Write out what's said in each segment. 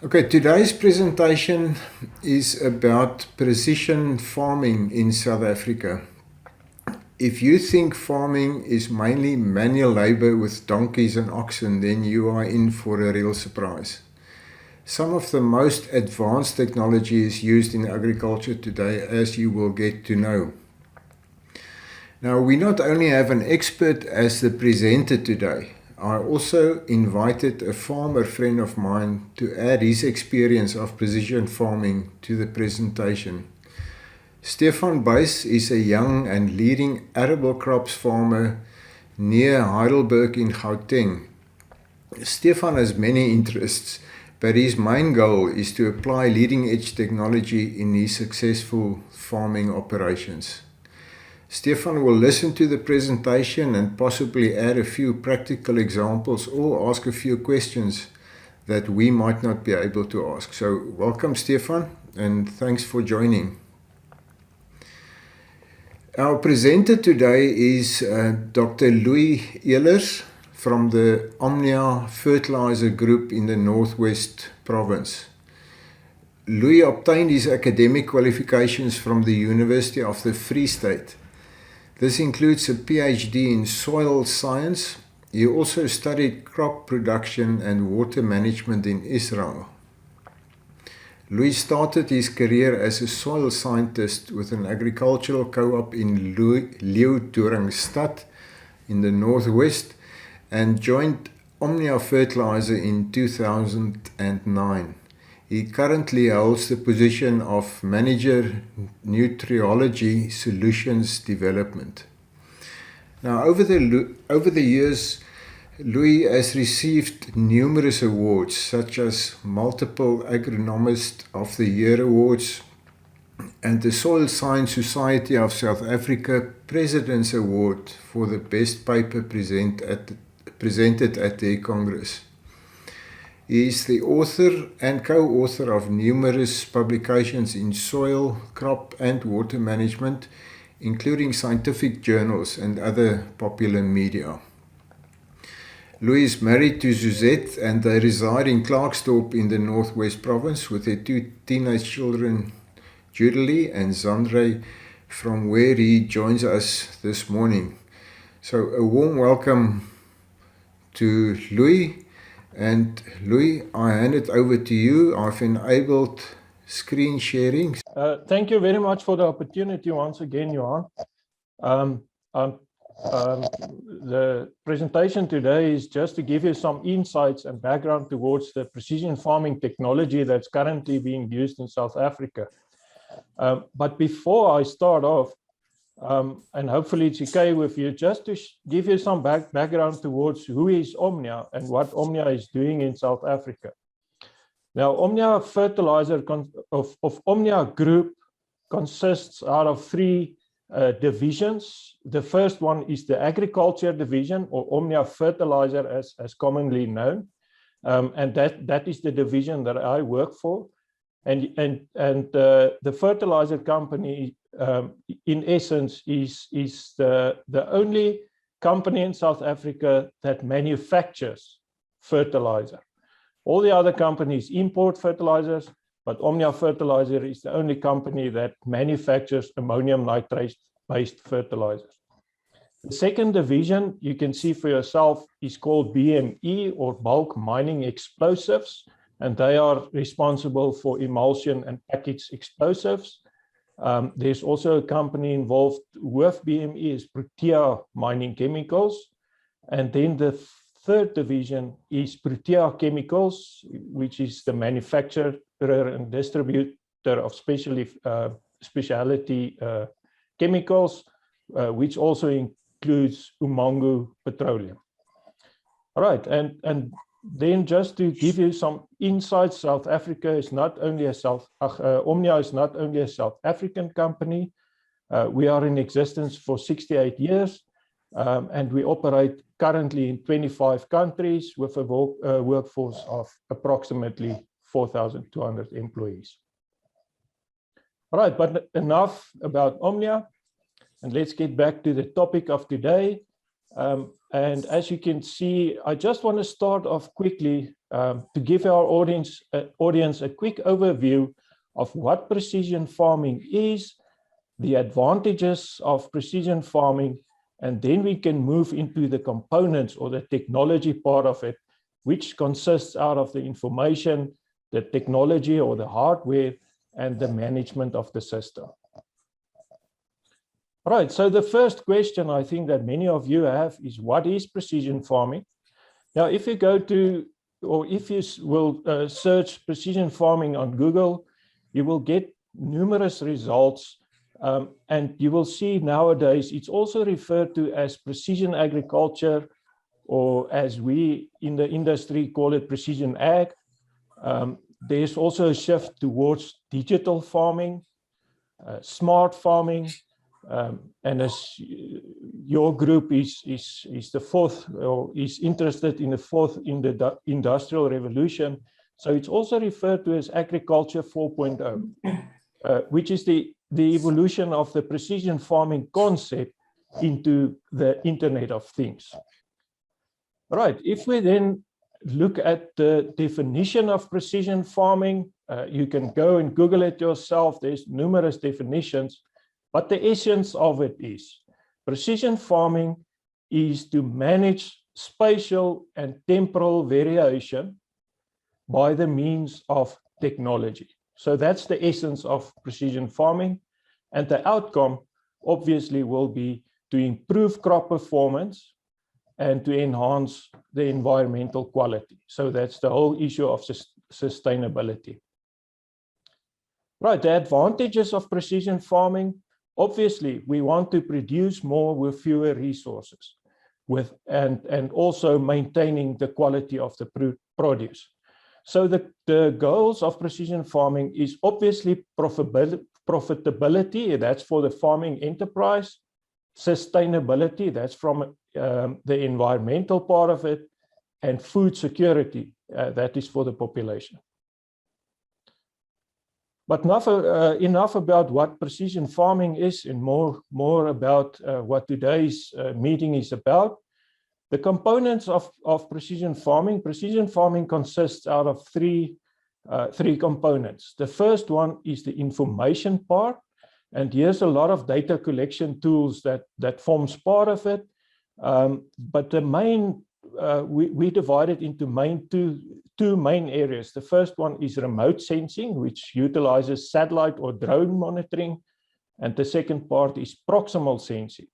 Okay, today's presentation is about precision farming in South Africa. If you think farming is mainly manual labor with donkeys and oxen, then you are in for a real surprise. Some of the most advanced technology is used in agriculture today, as you will get to know. Now, we not only have an expert as the presenter today, I also invited a farmer friend of mine to add his experience of precision farming to the presentation. Stefan Buys is a young and leading arable crops farmer near Heidelberg in Gauteng. Stefan has many interests, but his main goal is to apply leading-edge technology in his successful farming operations. Stefan will listen to the presentation and possibly add a few practical examples or ask a few questions that we might not be able to ask. So welcome, Stefan, and thanks for joining. Our presenter today is Dr. Louis Ehlers from the Omnia Fertilizer Group in the Northwest Province. Louis obtained his academic qualifications from the University of the Free State. This includes a PhD in soil science. He also studied crop production and water management in Israel. Louis started his career as a soil scientist with an agricultural co-op in Leeudoringstad in the Northwest and joined Omnia Fertilizer in 2009. He currently holds the position of Manager Nutriology Solutions Development. Now, over the years, Louis has received numerous awards, such as multiple Agronomist of the Year awards and the Soil Science Society of South Africa President's Award for the best paper presented at their Congress. He is the author and co-author of numerous publications in soil, crop and water management, including scientific journals and other popular media. Louis is married to Suzette and they reside in Klerksdorp in the Northwest Province with their two teenage children, Judelie and Zandre, from where he joins us this morning. So a warm welcome to Louis. And Louis, I hand it over to you. I've enabled screen sharing. Thank you very much for the opportunity once again, Johan. The presentation today is just to give you some insights and background towards the precision farming technology that's currently being used in South Africa. But before I start off, and hopefully it's okay with you, just to give you some background towards who is Omnia and what Omnia is doing in South Africa. Now, Omnia Fertilizer of Omnia Group consists out of three divisions. The first one is the Agriculture Division, or Omnia Fertilizer as commonly known, and that is the division that I work for. And the fertilizer company, in essence, is the only company in South Africa that manufactures fertilizer. All the other companies import fertilizers, but Omnia Fertilizer is the only company that manufactures ammonium nitrate-based fertilizers. The second division, you can see for yourself, is called BME, or Bulk Mining Explosives, and they are responsible for emulsion and packaged explosives. There's also a company involved with BME, is Protea Mining Chemicals. And then the third division is Protea Chemicals, which is the manufacturer and distributor of specialty chemicals, which also includes Umango Petroleum. All right, and then just to give you some insights, South Africa is not only a Omnia is not only a South African company. We are in existence for 68 years, and we operate currently in 25 countries with a workforce of approximately 4,200 employees. All right, but enough about Omnia, and let's get back to the topic of today. And as you can see, I just want to start off quickly to give our audience a quick overview of what precision farming is, the advantages of precision farming, and then we can move into the components or the technology part of it, which consists out of the information, the technology or the hardware, and the management of the system. Right, so the first question I think that many of you have is, what is precision farming? Now, if you go to, or if you will search precision farming on Google, you will get numerous results, and you will see nowadays it's also referred to as precision agriculture, or as we in the industry call it precision ag. There's also a shift towards digital farming, smart farming, and as your group is the fourth, or is interested in the fourth in the industrial revolution, so it's also referred to as agriculture 4.0, which is the evolution of the precision farming concept into the Internet of Things. Right, if we then look at the definition of precision farming, you can go and Google it yourself. There's numerous definitions, but the essence of it is precision farming is to manage spatial and temporal variation by the means of technology. So that's the essence of precision farming, and the outcome obviously will be to improve crop performance and to enhance the environmental quality. So that's the whole issue of sustainability. Right, the advantages of precision farming, obviously we want to produce more with fewer resources, and also maintaining the quality of the produce. So the goals of precision farming is obviously profitability, that's for the farming enterprise, sustainability, that's from the environmental part of it, and food security, that is for the population. But enough about what precision farming is, and more about what today's meeting is about. The components of precision farming consists out of three components. The first one is the information part, and here's a lot of data collection tools that forms part of it. But the main, we divide it into two main areas. The first one is remote sensing, which utilizes satellite or drone monitoring, and the second part is proximal sensing,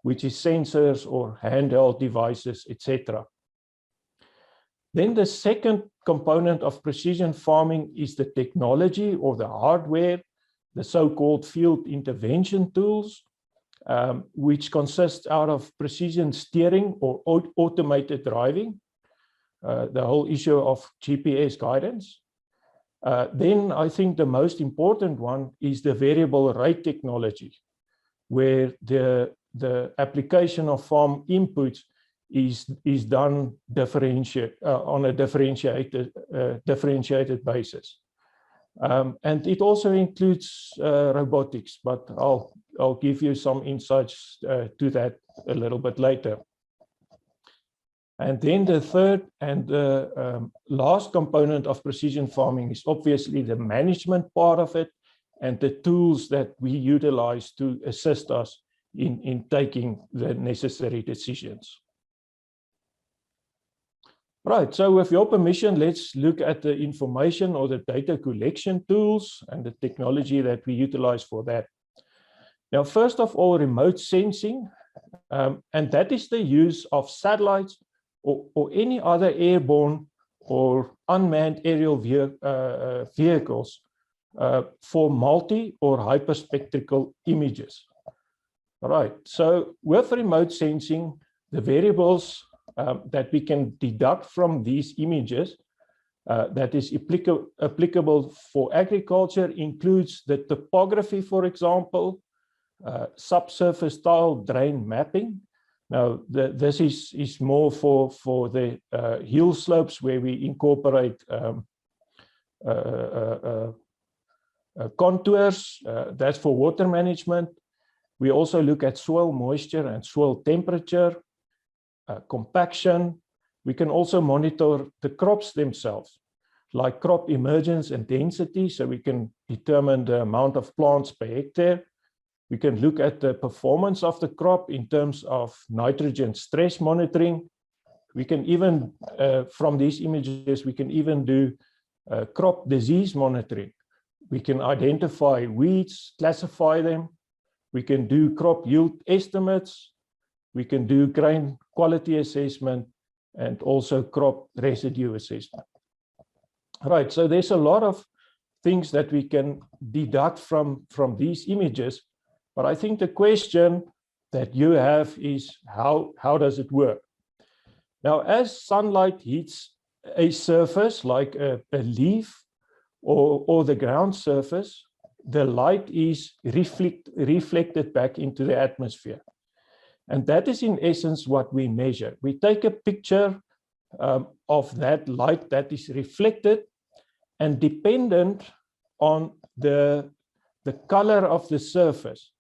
which is sensors or handheld devices, etc. Then the second component of precision farming is the technology or the hardware, the so-called field intervention tools, which consists out of precision steering or automated driving, the whole issue of GPS guidance. Then I think the most important one is the variable rate technology, where the application of farm inputs is done on a differentiated basis. And it also includes robotics, but I'll give you some insights to that a little bit later. And then the third and the last component of precision farming is obviously the management part of it, and the tools that we utilize to assist us in taking the necessary decisions. Right, so with your permission, let's look at the information or the data collection tools and the technology that we utilize for that. Now, first of all, remote sensing, and that is the use of satellites or any other airborne or unmanned aerial vehicles for multi or hyperspectral images. All right, so with remote sensing, the variables that we can deduct from these images that is applicable for agriculture includes the topography, for example, subsurface tile drain mapping. Now, this is more for the hill slopes where we incorporate contours, that's for water management. We also look at soil moisture and soil temperature, compaction, We can also monitor the crops themselves, like crop emergence and density, so we can determine the amount of plants per hectare. We can look at the performance of the crop in terms of nitrogen stress monitoring. We can even, from these images, we can even do crop disease monitoring. We can identify weeds, classify them. We can do crop yield estimates. We can do grain quality assessment and also crop residue assessment. Right, so there's a lot of things that we can deduct from these images, but I think the question that you have is how does it work? Now, as sunlight hits a surface like a leaf or the ground surface, the light is reflected back into the atmosphere. And that is in essence what we measure. We take a picture of that light that is reflected, and dependent on the color of the surface,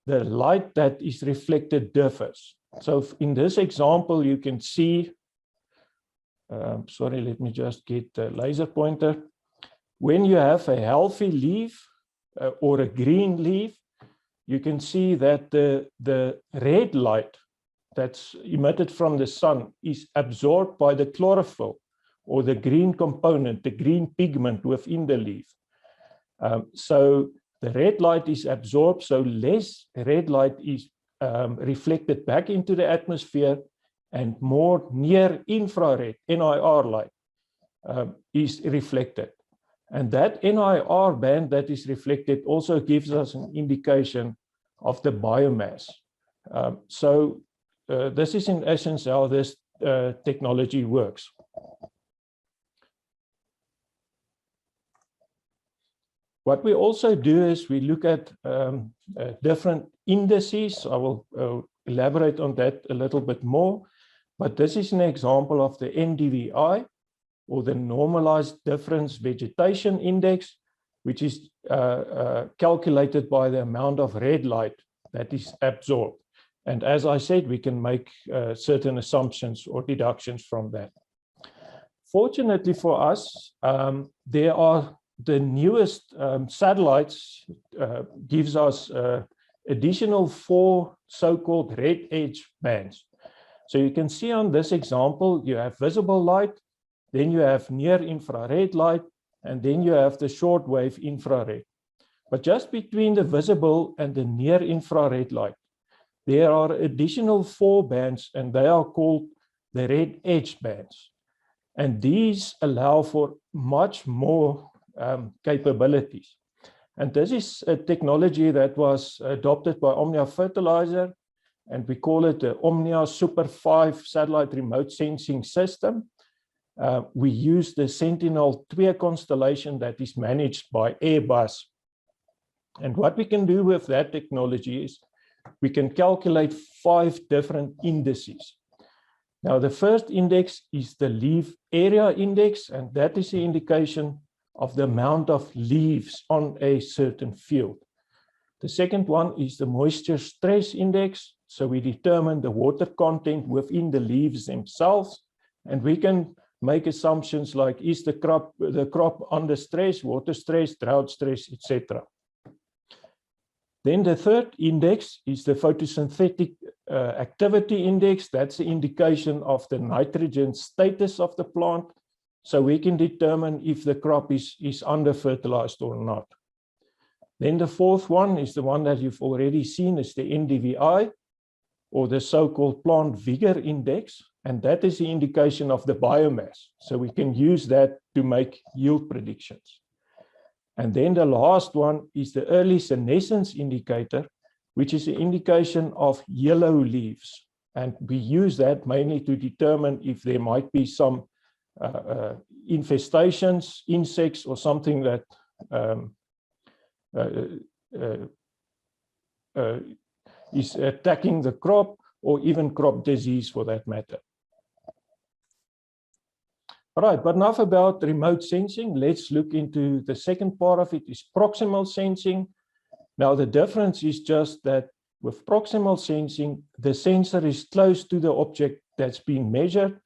the light that is reflected differs. So in this example, you can see, sorry, let me just get the laser pointer. When you have a healthy leaf or a green leaf, you can see that the red light that's emitted from the sun is absorbed by the chlorophyll or the green component, the green pigment within the leaf. So the red light is absorbed, so less red light is reflected back into the atmosphere, and more near infrared, NIR light, is reflected. And that NIR band that is reflected also gives us an indication of the biomass. This is in essence how this technology works. What we also do is we look at different indices. I will elaborate on that a little bit more, but this is an example of the NDVI, or the Normalized Difference Vegetation Index, which is calculated by the amount of red light that is absorbed. And as I said, we can make certain assumptions or deductions from that. Fortunately for us, there are the newest satellites gives us additional 4 so-called red edge bands. So you can see on this example, you have visible light, then you have near infrared light, and then you have the shortwave infrared. But just between the visible and the near infrared light, there are additional 4 bands, and they are called the red edge bands. And these allow for much more capabilities. And this is a technology that was adopted by Omnia Fertilizer, and we call it the Omnia Super 5 satellite remote sensing system. We use the Sentinel-2 constellation that is managed by Airbus. And what we can do with that technology is we can calculate 5 different indices. Now, the first index is the leaf area index, and that is the indication of the amount of leaves on a certain field. The second one is the moisture stress index. So we determine the water content within the leaves themselves, and we can make assumptions like, is the crop under stress, water stress, drought stress, etc. Then the third index is the photosynthetic activity index. That's the indication of the nitrogen status of the plant. So we can determine if the crop is under-fertilized or not. Then the fourth one is the one that you've already seen, is the NDVI, or the so-called plant vigor index. And that is the indication of the biomass. So we can use that to make yield predictions. And then the last one is the early senescence indicator, which is the indication of yellow leaves. And we use that mainly to determine if there might be some infestations, insects, or something that is attacking the crop, or even crop disease for that matter. All right, but enough about remote sensing. Let's look into the second part of it, is proximal sensing. Now, the difference is just that with proximal sensing, the sensor is close to the object that's being measured,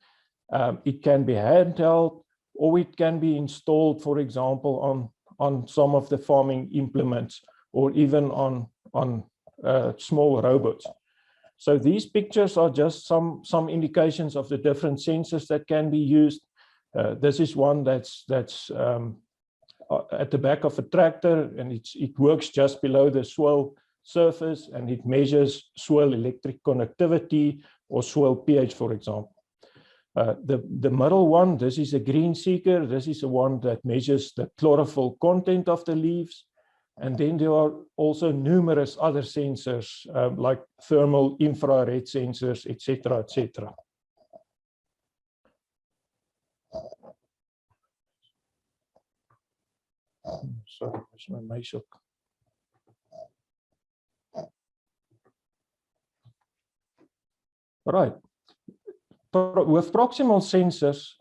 It can be handheld, or it can be installed, for example, on some of the farming implements, or even on small robots. So these pictures are just some indications of the different sensors that can be used. This is one that's at the back of a tractor, and it works just below the soil surface, and it measures soil electric conductivity or soil pH, for example. The middle one, this is a green seeker. This is the one that measures the chlorophyll content of the leaves. And then there are also numerous other sensors like thermal, infrared sensors, etc., etc. Sorry, where's my measure? Right. With proximal sensors,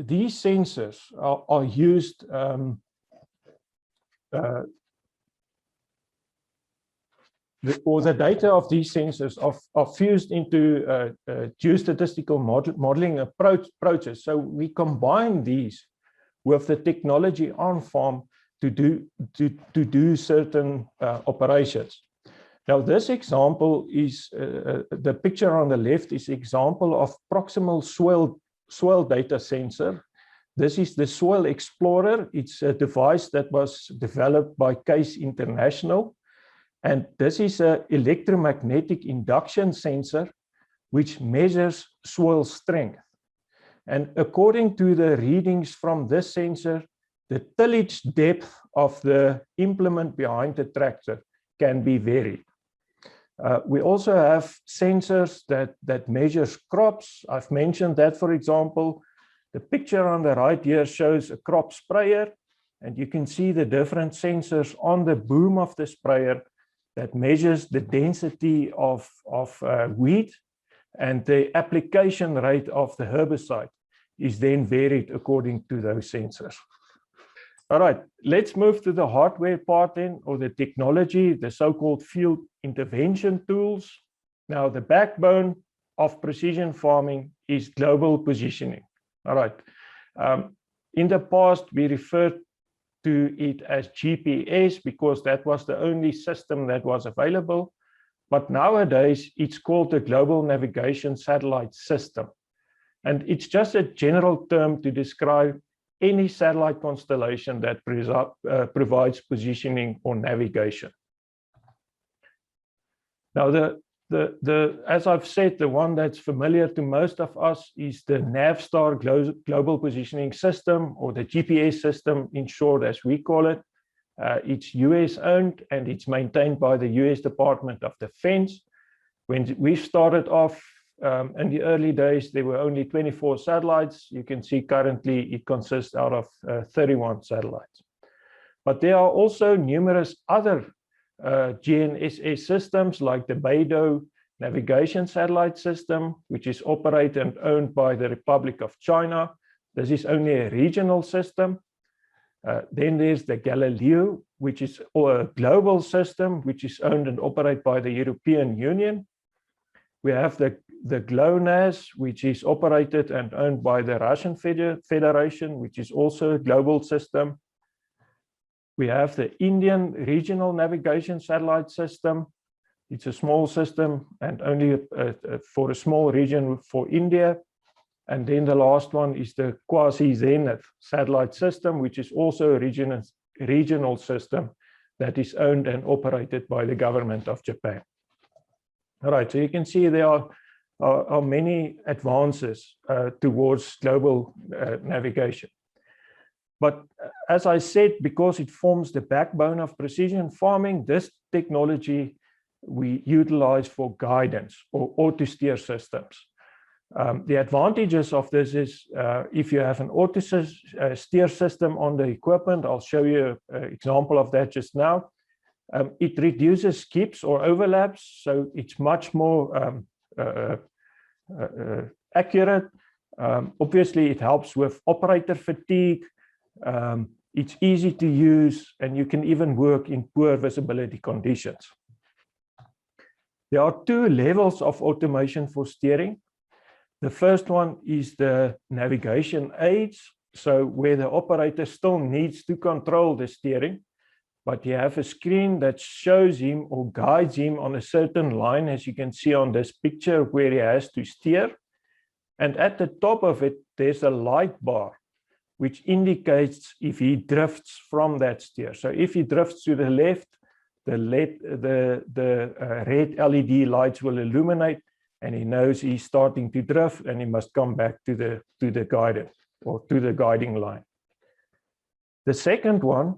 these sensors are used or the data of these sensors are fused into geostatistical modeling approaches. So we combine these with the technology on farm to do certain operations. Now, this example is the picture on the left is an example of proximal soil data sensor. This is the Soil Explorer. It's a device that was developed by Case International. And this is an electromagnetic induction sensor which measures soil strength. And according to the readings from this sensor, the tillage depth of the implement behind the tractor can be varied. We also have sensors that measures crops. I've mentioned that, for example. The picture on the right here shows a crop sprayer, and you can see the different sensors on the boom of the sprayer that measures the density of weed, and the application rate of the herbicide is then varied according to those sensors. All right, let's move to the hardware part then, or the technology, the so-called field intervention tools. Now, the backbone of precision farming is global positioning. All right. In the past, we referred to it as GPS because that was the only system that was available. But nowadays, it's called the Global Navigation Satellite System. And it's just a general term to describe any satellite constellation that provides positioning or navigation. Now, as I've said, the one that's familiar to most of us is the Navstar Global Positioning System, or the GPS system in short, as we call it. It's US owned, and it's maintained by the US Department of Defense. When we started off, in the early days, there were only 24 satellites. You can see currently it consists out of 31 satellites. But there are also numerous other GNSS systems like the Beidou Navigation Satellite System, which is operated and owned by the Republic of China. This is only a regional system. Then there's the Galileo, which is a global system, which is owned and operated by the European Union. We have the GLONASS, which is operated and owned by the Russian Federation, which is also a global system. We have the Indian Regional Navigation Satellite System. It's a small system and only for a small region for India. And then the last one is the Quasi-Zenith Satellite System, which is also a regional system that is owned and operated by the government of Japan. All right, so you can see there are many advances towards global navigation. But as I said, because it forms the backbone of precision farming, this technology we utilize for guidance or auto-steer systems. The advantages of this is if you have an auto-steer system on the equipment, I'll show you an example of that just now. It reduces skips or overlaps, so it's much more accurate. Obviously, it helps with operator fatigue. It's easy to use, and you can even work in poor visibility conditions. There are two levels of automation for steering. The first one is the navigation aids, so where the operator still needs to control the steering, but you have a screen that shows him or guides him on a certain line, as you can see on this picture, where he has to steer. And at the top of it, there's a light bar, which indicates if he drifts from that steer. So if he drifts to the left, the red LED lights will illuminate, and he knows he's starting to drift, and he must come back to the guidance or to the guiding line. The second one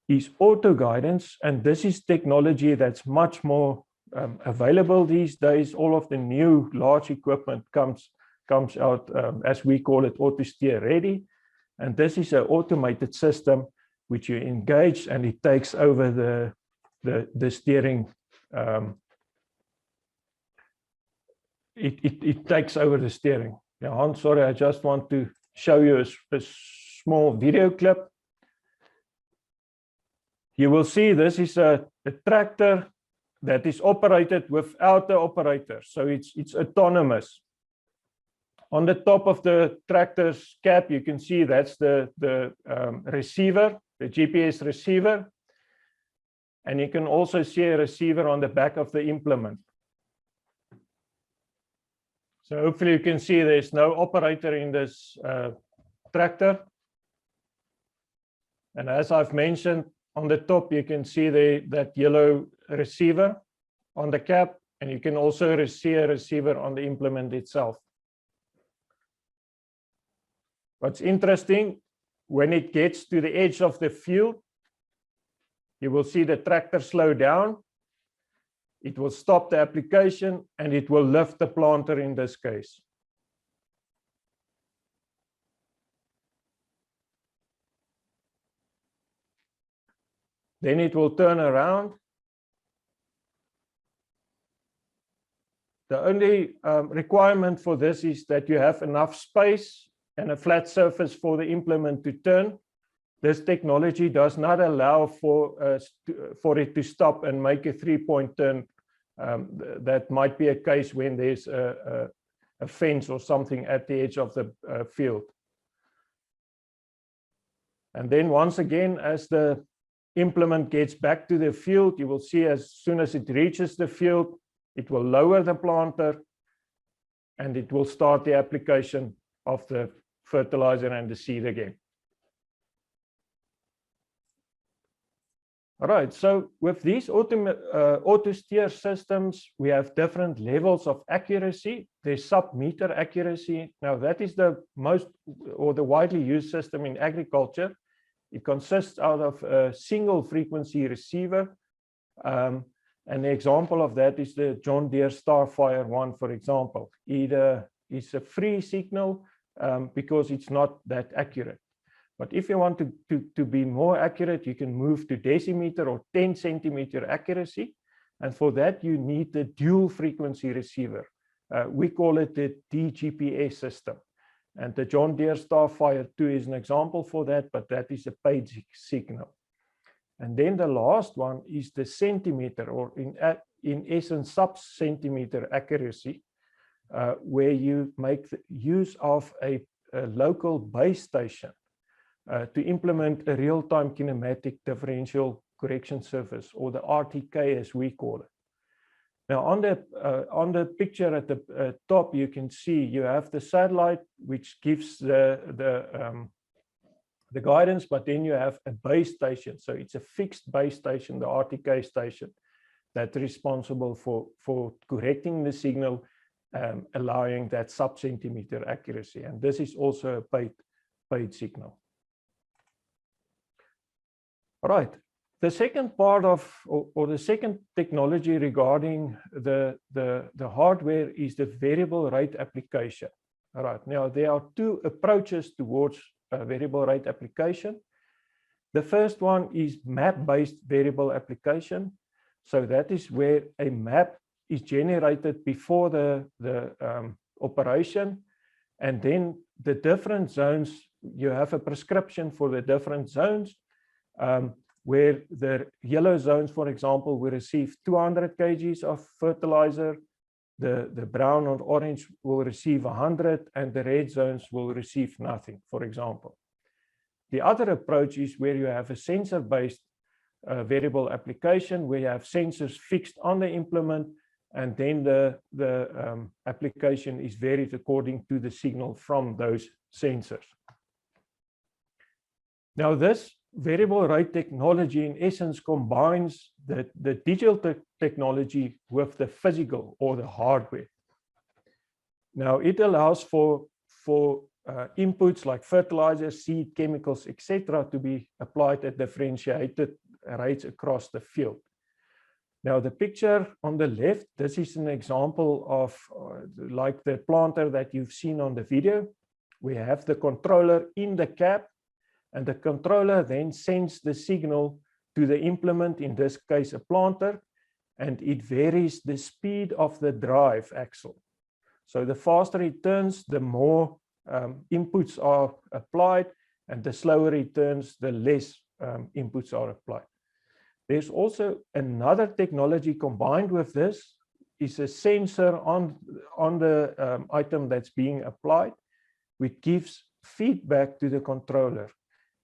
is auto guidance, and this is technology that's much more available these days. All of the new large equipment comes out, as we call it, auto steer ready, and this is an automated system which you engage, and it takes over the steering. It takes over the steering. Yeah, Hans, sorry, I just want to show you a small video clip. You will see this is a tractor that is operated without the operator, so it's autonomous. On the top of the tractor's cap, you can see that's the receiver, the GPS receiver, and you can also see a receiver on the back of the implement. So hopefully you can see there's no operator in this tractor. And as I've mentioned, on the top you can see that yellow receiver on the cap, and you can also see a receiver on the implement itself. What's interesting, when it gets to the edge of the field, you will see the tractor slow down. It will stop the application, and it will lift the planter in this case. Then it will turn around. The only requirement for this is that you have enough space and a flat surface for the implement to turn. This technology does not allow for it to stop and make a three-point turn. That might be a case when there's a fence or something at the edge of the field. And then once again, as the implement gets back to the field, you will see as soon as it reaches the field, it will lower the planter, and it will start the application of the fertilizer and the seed again. All right, so with these auto steer systems, we have different levels of accuracy. There's sub-meter accuracy. Now that is the most or the widely used system in agriculture. It consists out of a single frequency receiver. And the example of that is the John Deere Starfire 1, for example. It is a free signal because it's not that accurate. But if you want to be more accurate, you can move to decimeter or 10 centimeter accuracy. And for that, you need the dual frequency receiver. We call it the DGPS system. And the John Deere Starfire 2 is an example for that, but that is a paid signal. And then the last one is the centimeter, or in essence, sub-centimeter accuracy, where you make use of a local base station to implement a real-time kinematic differential correction service, or the RTK as we call it. Now on the picture at the top, you can see you have the satellite, which gives the guidance, but then you have a base station. So it's a fixed base station, the RTK station, that's responsible for correcting the signal, allowing that sub-centimeter accuracy. And this is also a paid signal. All right. The second part of, or the second technology regarding the hardware is the variable rate application. All right. Now, there are two approaches towards variable rate application. The first one is map-based variable application. So that is where a map is generated before the operation. And then the different zones, you have a prescription for the different zones. where the yellow zones, for example, will receive 200 kgs of fertilizer, the brown or orange will receive 100, and the red zones will receive nothing, for example. The other approach is where you have a sensor-based variable application, where you have sensors fixed on the implement, and then the application is varied according to the signal from those sensors. Now, this variable rate technology in essence combines the digital technology with the physical or the hardware. Now, it allows for inputs like fertilizer, seed, chemicals, etc. to be applied at differentiated rates across the field. Now, the picture on the left, this is an example of like the planter that you've seen on the video. We have the controller in the cab, and the controller then sends the signal to the implement, in this case a planter, and it varies the speed of the drive axle. So the faster it turns, the more inputs are applied, and the slower it turns, the less inputs are applied. There's also another technology combined with this, is a sensor on the item that's being applied, which gives feedback to the controller.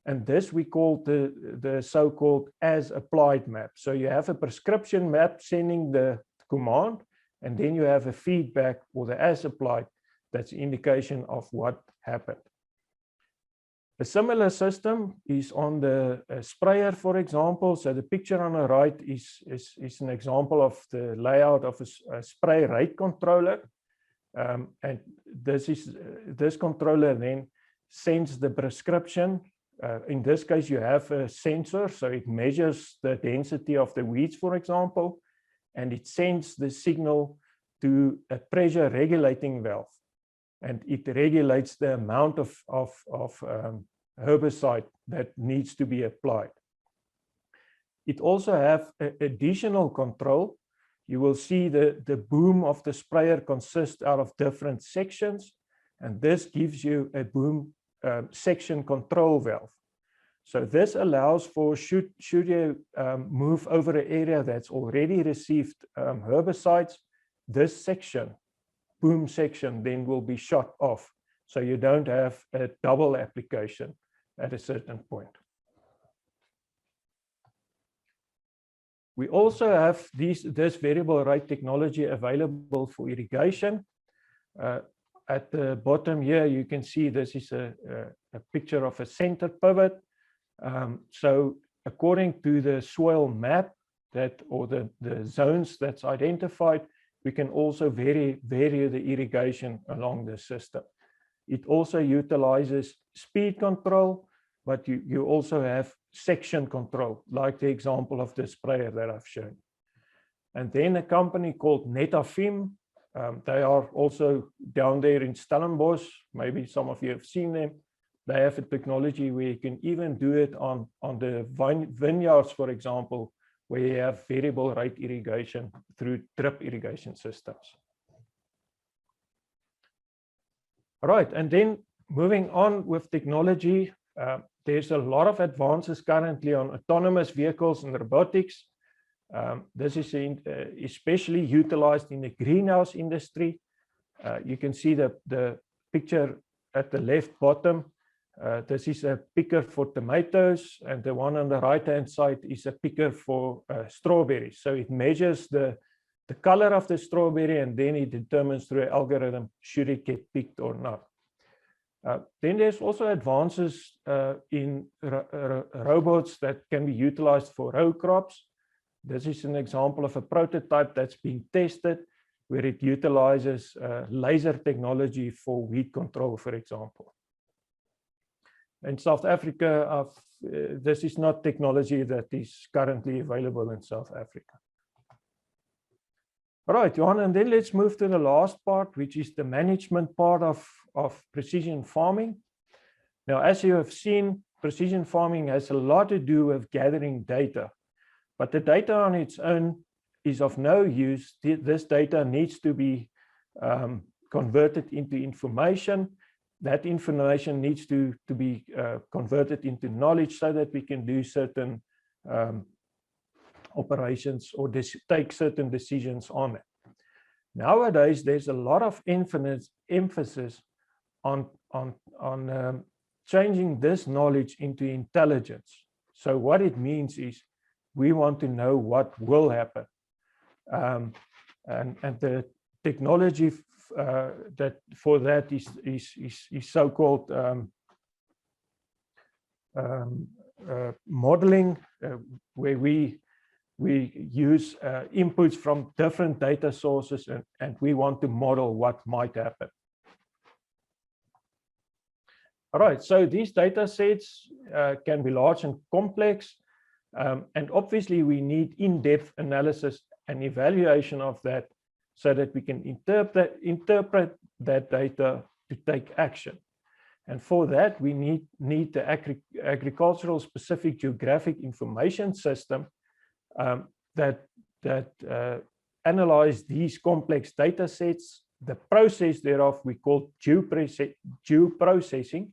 And this we call the so-called as applied map. So you have a prescription map sending the command, and then you have a feedback or the as applied, that's indication of what happened. A similar system is on the sprayer, for example. So the picture on the right is an example of the layout of a spray rate controller. And this controller then sends the prescription. In this case, you have a sensor, so it measures the density of the weeds, for example, and it sends the signal to a pressure regulating valve, and it regulates the amount of herbicide that needs to be applied. It also has additional control. You will see the boom of the sprayer consists out of different sections, and this gives you a boom section control valve. So this allows for, should you move over an area that's already received herbicides, this section, boom section, then will be shut off. So you don't have a double application at a certain point. We also have this variable rate technology available for irrigation. At the bottom here, you can see this is a picture of a center pivot. So according to the soil map or the zones that's identified, we can also vary the irrigation along the system. It also utilizes speed control, but you also have section control, like the example of the sprayer that I've shown. And then a company called Netafim, they are also down there in Stellenbosch. Maybe some of you have seen them. They have a technology where you can even do it on the vineyards, for example, where you have variable rate irrigation through drip irrigation systems. All right, and then moving on with technology, there's a lot of advances currently on autonomous vehicles and robotics. This is especially utilized in the greenhouse industry. You can see the picture at the left bottom. This is a picker for tomatoes, and the one on the right-hand side is a picker for strawberries. So it measures the color of the strawberry, and then it determines through an algorithm should it get picked or not. Then there's also advances in robots that can be utilized for row crops. This is an example of a prototype that's being tested, where it utilizes laser technology for weed control, for example. In South Africa, this is not technology that is currently available in South Africa. All right, Johan, and then let's move to the last part, which is the management part of precision farming. Now, as you have seen, precision farming has a lot to do with gathering data, but the data on its own is of no use. This data needs to be converted into information. That information needs to be converted into knowledge so that we can do certain operations or take certain decisions on it. Nowadays, there's a lot of emphasis on changing this knowledge into intelligence. So what it means is we want to know what will happen. And the technology that for that is so-called modeling, where we use inputs from different data sources and we want to model what might happen. All right, so these data sets can be large and complex, and obviously we need in-depth analysis and evaluation of that so that we can interpret that data to take action. And for that, we need the agricultural specific geographic information system that analyze these complex data sets. The process thereof we call geoprocessing,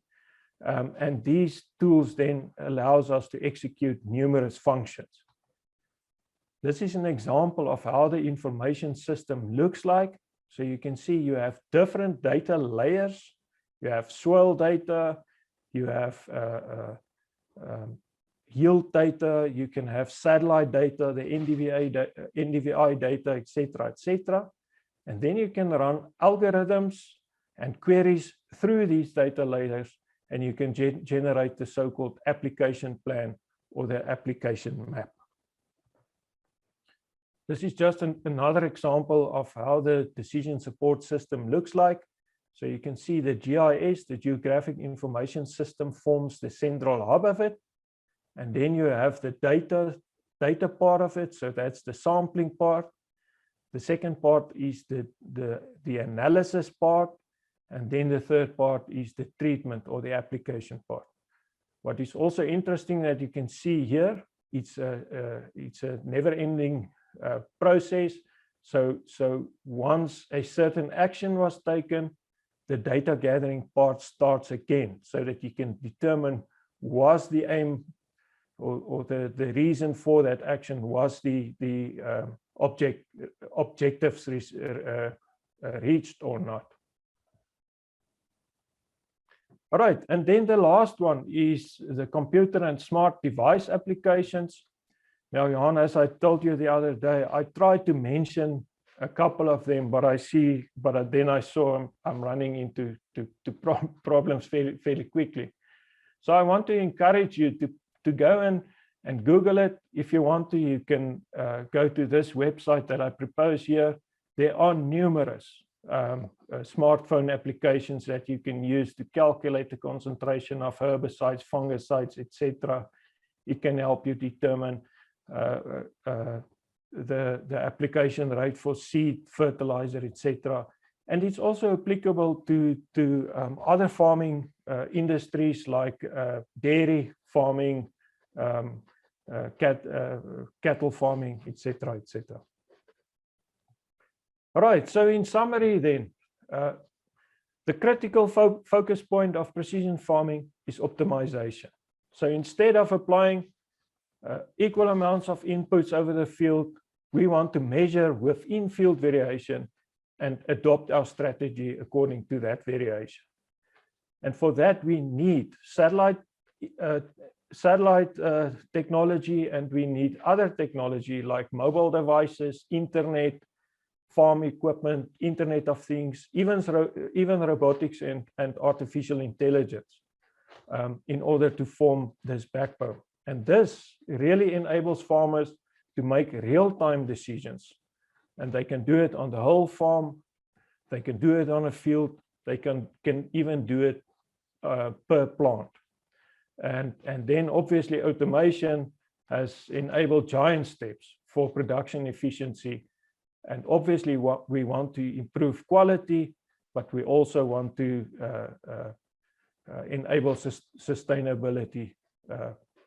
and these tools then allows us to execute numerous functions. This is an example of how the information system looks like. So you can see you have different data layers. You have soil data, you have yield data, you can have satellite data, the NDVI data, etc., etc. And then you can run algorithms and queries through these data layers, and you can generate the so-called application plan or the application map. This is just another example of how the decision support system looks like. So you can see the GIS, the Geographic Information System, forms the central hub of it. And then you have the data part of it. So that's the sampling part. The second part is the analysis part. And then the third part is the treatment or the application part. What is also interesting that you can see here, it's a never-ending process. So once a certain action was taken, the data gathering part starts again, so that you can determine was the aim or the reason for that action, was the objectives reached or not. All right, and then the last one is the computer and smart device applications. Now, Johan, as I told you the other day, I tried to mention a couple of them, but then I saw I'm running into problems fairly quickly. So I want to encourage you to go and Google it. If you want to, you can go to this website that I propose here. There are numerous smartphone applications that you can use to calculate the concentration of herbicides, fungicides, etc. It can help you determine the application rate for seed, fertilizer, etc. And it's also applicable to other farming industries like dairy farming, cattle farming, etc., etc. All right, so in summary then, the critical focus point of precision farming is optimization. So instead of applying equal amounts of inputs over the field, we want to measure within field variation and adopt our strategy according to that variation. And for that, we need satellite technology, and we need other technology like mobile devices, internet, farm equipment, Internet of Things, even robotics and artificial intelligence in order to form this backbone. And this really enables farmers to make real-time decisions. And they can do it on the whole farm. They can do it on a field. They can even do it per plant. And then obviously automation has enabled giant steps for production efficiency. And obviously what we want to improve quality, but we also want to enable sustainability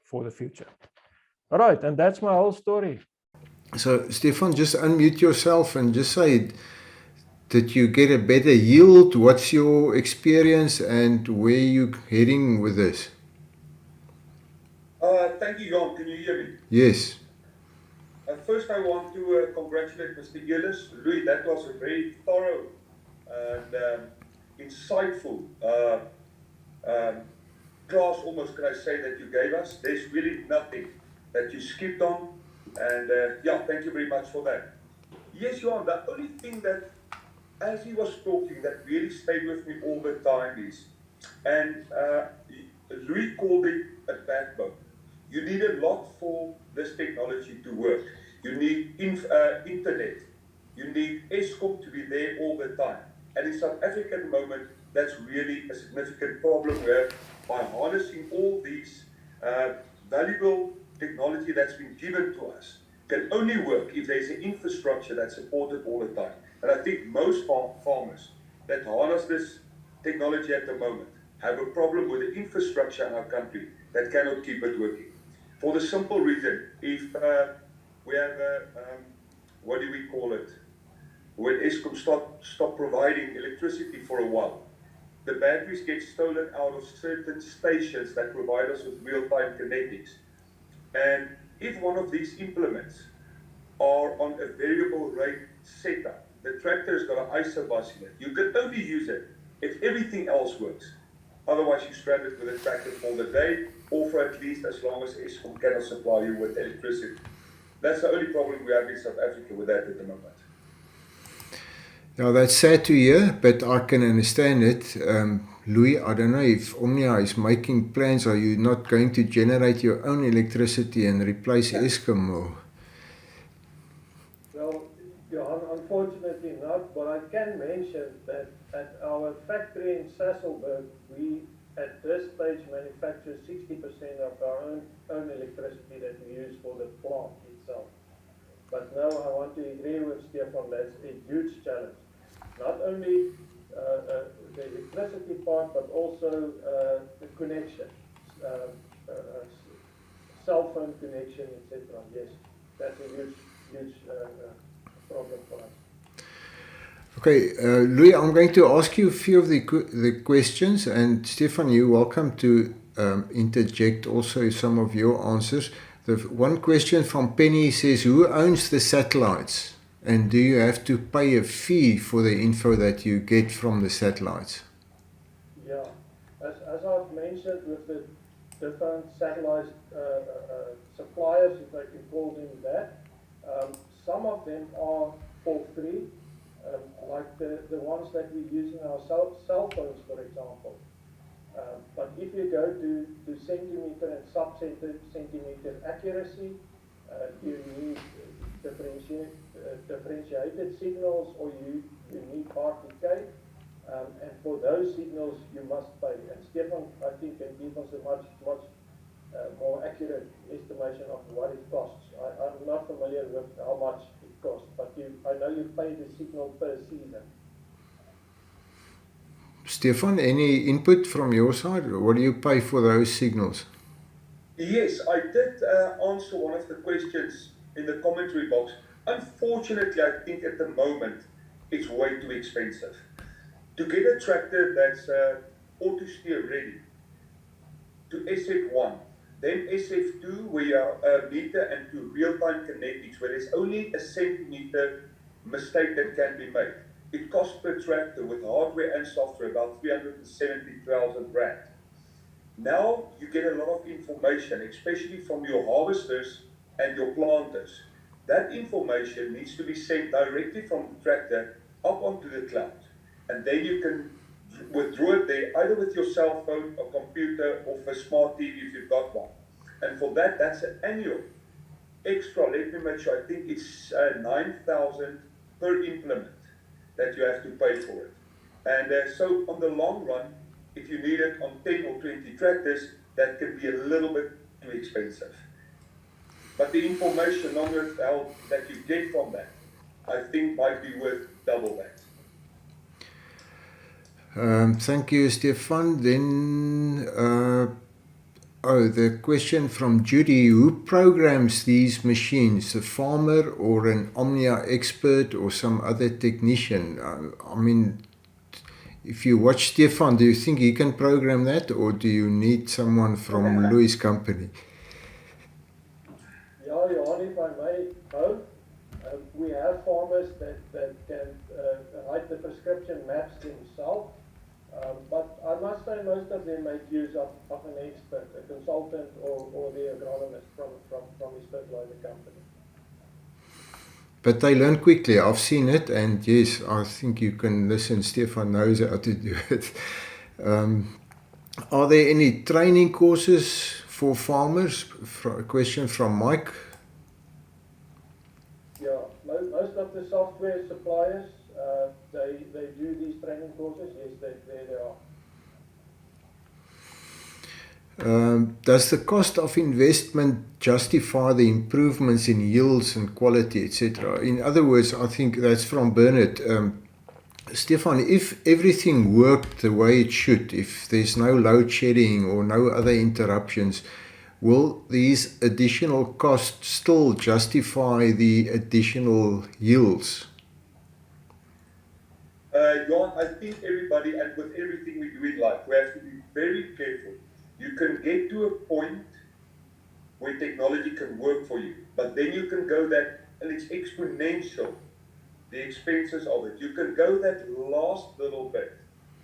for the future. All right, and that's my whole story. So Stefan, just unmute yourself and just say, did you get a better yield? What's your experience and where are you heading with this? Thank you, Jan. Can you hear me? Yes. First, I want to congratulate Mr. Ehlers. Louis, that was a very thorough and insightful class, almost can I say, that you gave us. There's really nothing that you skipped on. And yeah, thank you very much for that. Yes, Jan, the only thing that, as he was talking, that really stayed with me all the time is, and Louis called it a backbone. You need a lot for this technology to work. You need internet. You need Eskom to be there all the time. And in South Africa at the moment, that's really a significant problem where by harnessing all these valuable technology that's been given to us can only work if there's an infrastructure that's supported all the time. And I think most farmers that harness this technology at the moment have a problem with the infrastructure in our country that cannot keep it working. For the simple reason, if we have a, what do we call it? When Eskom stop providing electricity for a while, the batteries get stolen out of certain stations that provide us with real-time kinetics. And if one of these implements are on a variable rate setup, the tractor's got an ISO bus in it. You can only use it if everything else works. Otherwise, you're stranded with a tractor for the day, or for at least as long as Eskom cannot supply you with electricity. That's the only problem we have in South Africa with that at the moment. Now, that's sad to hear, but I can understand it. Louis, I don't know if Omnia is making plans. Are you not going to generate your own electricity and replace Eskom? Or? Well, yeah, unfortunately not, but I can mention that at our factory in Sasolburg, we at this stage manufacture 60% of our own electricity that we use for the plant itself. But now I want to agree with Stefan, that's a huge challenge. Not only the electricity part, but also the connection, cell phone connection, etc. Yes, that's a huge problem for us. Okay, Louis, I'm going to ask you a few of the questions, and Stefan, you're welcome to interject also some of your answers. The one question from Penny says, who owns the satellites? And do you have to pay a fee for the info that you get from the satellites? Yeah, as I've mentioned with the different satellite suppliers, if I can call them that, some of them are for free. Like the ones that we use in our cell phones, for example. But if you go to centimeter and sub-centimeter accuracy, you need differentiated signals, or you need part decay. And for those signals, you must pay. And Stefan, I think, can give us a much more accurate estimation of what it costs. I'm not familiar with how much it costs, but I know you pay the signal per season. Stefan, any input from your side? What do you pay for those signals? Yes, I did answer one of the questions in the commentary box. Unfortunately, I think at the moment it's way too expensive. To get a tractor that's auto steer ready to SF1, then SF2, where you are meter and to real-time kinetics, where there's only a centimeter mistake that can be made. It costs per tractor with hardware and software about 370,000 rand. Now you get a lot of information, especially from your harvesters and your planters. That information needs to be sent directly from the tractor up onto the cloud. And then you can withdraw it there, either with your cell phone or computer or for smart TV if you've got one. And for that, that's an annual extra. Let me make sure, I think it's 9,000 per implement that you have to pay for it. And so on the long run, if you need it on 10 or 20 tractors, that can be a little bit too expensive. But the information that you get from that, I think might be worth double that. Thank you, Stefan. Then, the question from Judy, who programs these machines, a farmer or an Omnia expert or some other technician? I mean, if you watch Stefan, do you think he can program that, or do you need someone from Louis' company? farmers that can write the prescription maps themselves, but I must say most of them make use of an expert, a consultant or the agronomist from his fertilizer company. But they learn quickly. I've seen it, and yes, I think you can listen. Stefan knows how to do it. Are there any training courses for farmers? A question from Mike. Yeah, most of the software suppliers, they do these training courses. Yes, they are. Does the cost of investment justify the improvements in yields and quality, etc.? In other words, I think that's from Bernard. Stefan, if everything worked the way it should, if there's no load shedding or no other interruptions, will these additional costs still justify the additional yields? Jan, I think everybody, and with everything we do in life, we have to be very careful. You can get to a point where technology can work for you, but then you can go that, and it's exponential, the expenses of it. You can go that last little bit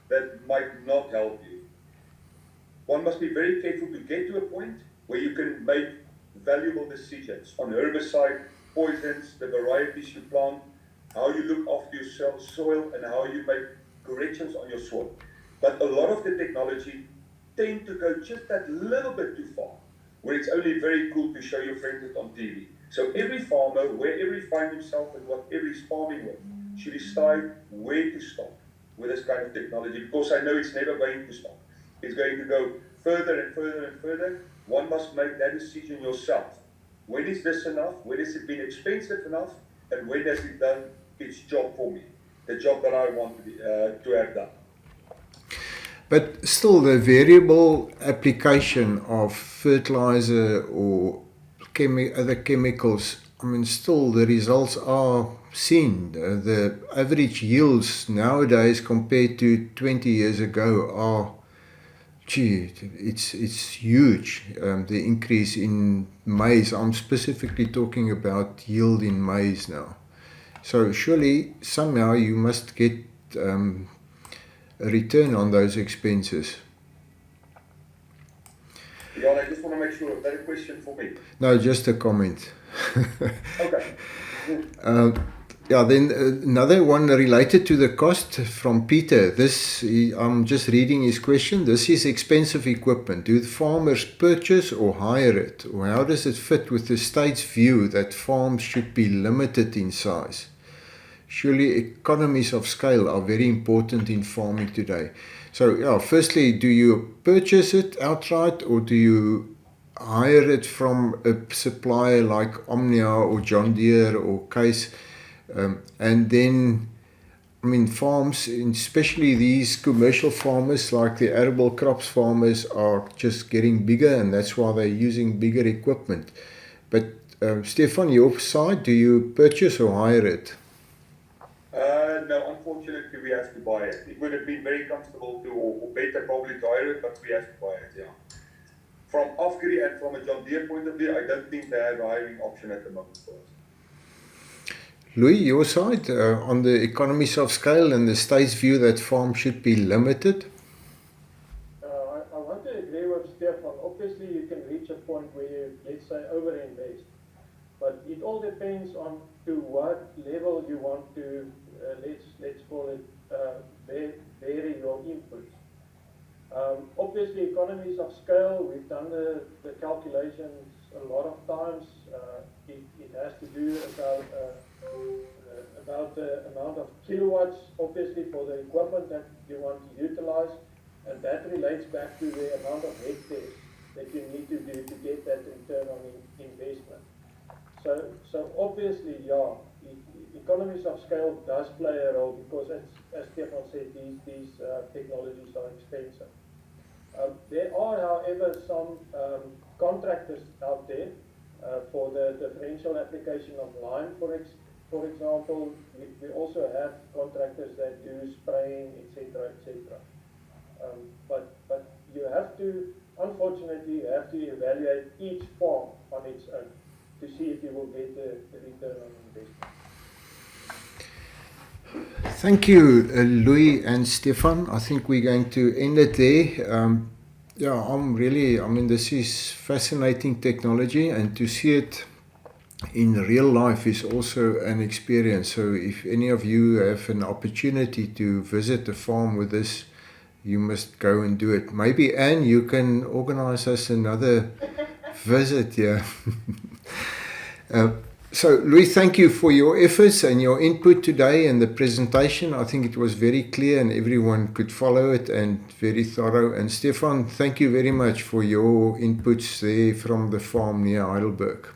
that might not help you. One must be very careful to get to a point where you can make valuable decisions on herbicide, poisons, the varieties you plant, how you look after your soil, and how you make corrections on your soil. But a lot of the technology tend to go just that little bit too far, where it's only very cool to show your friends it on TV. So every farmer, wherever he finds himself and whatever he's farming with, should decide where to stop with this kind of technology, because I know it's never going to stop. It's going to go further and further and further. One must make that decision yourself. When is this enough? When has it been expensive enough? And when has it done its job for me? The job that I want to have done. But still, the variable application of fertilizer or other chemicals, I mean, still the results are seen. The average yields nowadays compared to 20 years ago are, it's huge. The increase in maize, I'm specifically talking about yield in maize now. So surely somehow you must get a return on those expenses. Jan, I just want to make sure, is that a question for me? No, just a comment. Okay. Yeah, then another one related to the cost from Peter. I'm just reading his question. This is expensive equipment. Do the farmers purchase or hire it? Or how does it fit with the state's view that farms should be limited in size? Surely economies of scale are very important in farming today. So, yeah, firstly, do you purchase it outright or do you hire it from a supplier like Omnia or John Deere or Case? And then, I mean, farms, especially these commercial farmers like the arable crops farmers, are just getting bigger, and that's why they're using bigger equipment. But Stefan, your side, do you purchase or hire it? No, unfortunately, we have to buy it. It would have been very comfortable to, or better probably to hire it, but we have to buy it, yeah. From Afgri and from a John Deere point of view, I don't think they have a hiring option at the moment for us. Louis, your side, on the economies of scale and the state's view that farms should be limited? I want to agree with Stefan. Obviously, you can reach a point where you, let's say, overinvest. But it all depends on to what level you want to, let's call it, vary your inputs. Obviously, economies of scale, we've done the calculations a lot of times. It has to do about the amount of kilowatts, obviously, for the equipment that you want to utilize. And that relates back to the amount of hectares that you need to do to get that return on investment. So obviously, yeah, economies of scale does play a role because, as Stefan said, these technologies are expensive. There are, however, some contractors out there for the differential application of lime, for example. We also have contractors that do spraying, etc., etc. But you have to, unfortunately, you have to evaluate each farm on its own to see if you will get the return on investment. Thank you, Louis and Stefan. I think we're going to end it there. This is fascinating technology, and to see it in real life is also an experience. So if any of you have an opportunity to visit a farm with this, you must go and do it. Maybe, Anne, you can organize us another visit here. So, Louis, thank you for your efforts and your input today and the presentation. I think it was very clear and everyone could follow it and very thorough. And Stefan, thank you very much for your inputs there from the farm near Heidelberg.